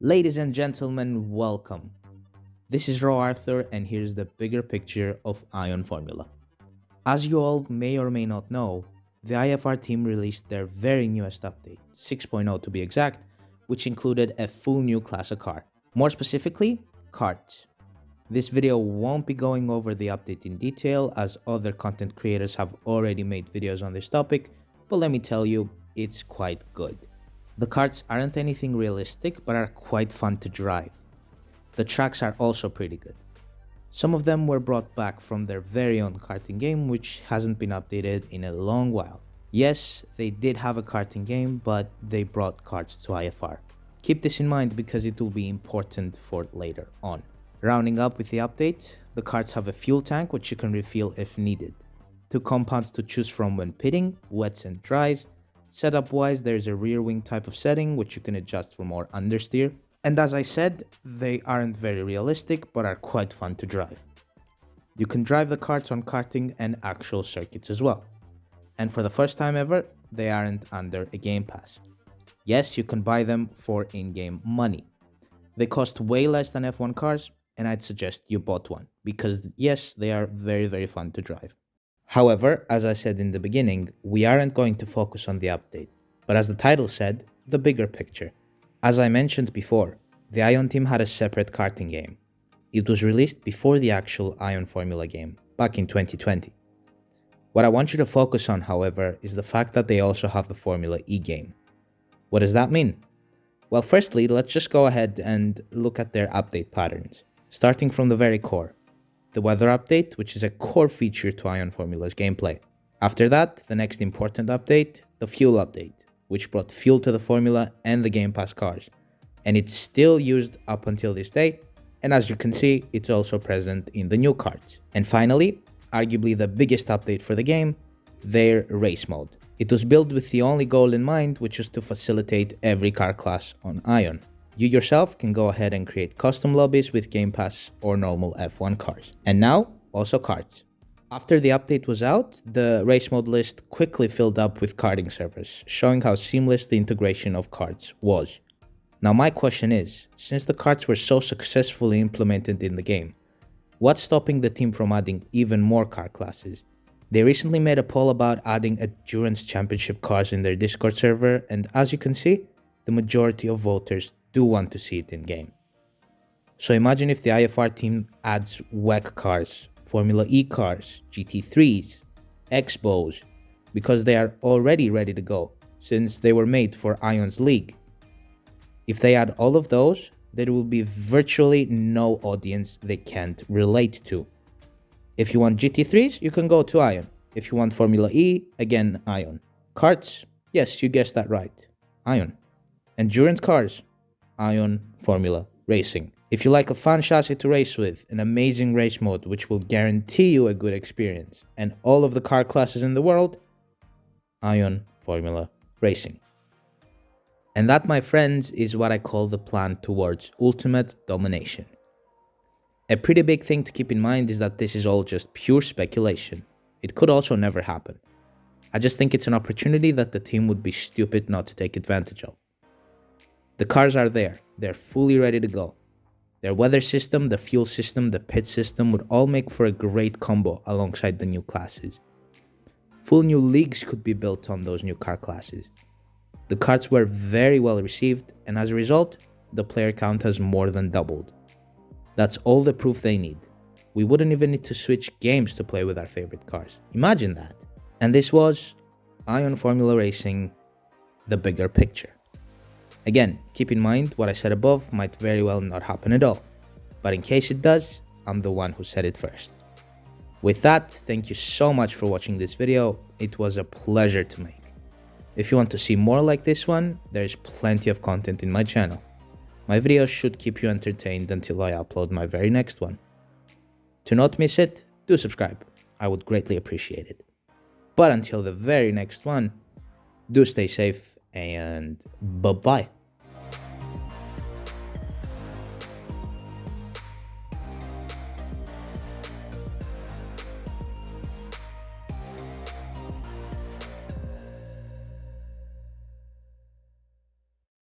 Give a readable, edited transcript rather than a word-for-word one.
Ladies and gentlemen, welcome. This is Raw Arthur, and here's the bigger picture of Ion Formula. As you all may or may not know, the IFR team released their very newest update, 6.0 to be exact, which included a full new class of car. More specifically, carts. This video won't be going over the update in detail, as other content creators have already made videos on this topic, but let me tell you, it's quite good. The karts aren't anything realistic, but are quite fun to drive. The tracks are also pretty good. Some of them were brought back from their very own karting game, which hasn't been updated in a long while. Yes, they did have a karting game, but they brought karts to IFR. Keep this in mind because it will be important for later on. Rounding up with the update, the karts have a fuel tank which you can refill if needed. 2 compounds to choose from when pitting, wets and dries. Setup wise, there's a rear wing type of setting which you can adjust for more understeer. And as I said, they aren't very realistic but are quite fun to drive. You can drive the karts on karting and actual circuits as well. And for the first time ever, they aren't under a game pass. Yes, you can buy them for in-game money. They cost way less than F1 cars, and I'd suggest you bought one because yes, they are very fun to drive. However, as I said in the beginning, we aren't going to focus on the update, but as the title said, the bigger picture. As I mentioned before, the Ion team had a separate karting game. It was released before the actual Ion Formula game, back in 2020. What I want you to focus on, however, is the fact that they also have the Formula E game. What does that mean? Well, firstly, let's just go ahead and look at their update patterns, starting from the very core. The weather update, which is a core feature to Ion Formula's gameplay. After that, the next important update, the fuel update, which brought fuel to the Formula and the Game Pass cars. And it's still used up until this day, and as you can see, it's also present in the new cards. And finally, arguably the biggest update for the game, their race mode. It was built with the only goal in mind, which was to facilitate every car class on Ion. You yourself can go ahead and create custom lobbies with Game Pass or normal F1 cars. And now, also karts. After the update was out, the race mode list quickly filled up with karting servers, showing how seamless the integration of karts was. Now my question is, since the karts were so successfully implemented in the game, what's stopping the team from adding even more car classes? They recently made a poll about adding endurance championship cars in their Discord server, and as you can see, the majority of voters do want to see it in game. So imagine if the IFR team adds WEC cars, Formula E cars, GT3s, Expos, because they are already ready to go, since they were made for Ion's league. If they add all of those, there will be virtually no audience they can't relate to. If you want GT3s, you can go to Ion. If you want Formula E, again Ion. Karts, yes, you guessed that right, Ion. Endurance cars, Ion Formula Racing. If you like a fun chassis to race with, an amazing race mode which will guarantee you a good experience, and all of the car classes in the world, Ion Formula Racing. And that, my friends, is what I call the plan towards ultimate domination. A pretty big thing to keep in mind is that this is all just pure speculation. It could also never happen. I just think it's an opportunity that the team would be stupid not to take advantage of. The cars are there, they're fully ready to go. Their weather system, the fuel system, the pit system would all make for a great combo alongside the new classes. Full new leagues could be built on those new car classes. The karts were very well received, and as a result, the player count has more than doubled. That's all the proof they need. We wouldn't even need to switch games to play with our favorite cars. Imagine that. And this was Ion Formula Racing, the bigger picture. Again, keep in mind what I said above might very well not happen at all, but in case it does, I'm the one who said it first. With that, thank you so much for watching this video. It was a pleasure to make. If you want to see more like this one, there's plenty of content in my channel. My videos should keep you entertained until I upload my very next one. To not miss it, do subscribe. I would greatly appreciate it. But until the very next one, do stay safe and bye-bye.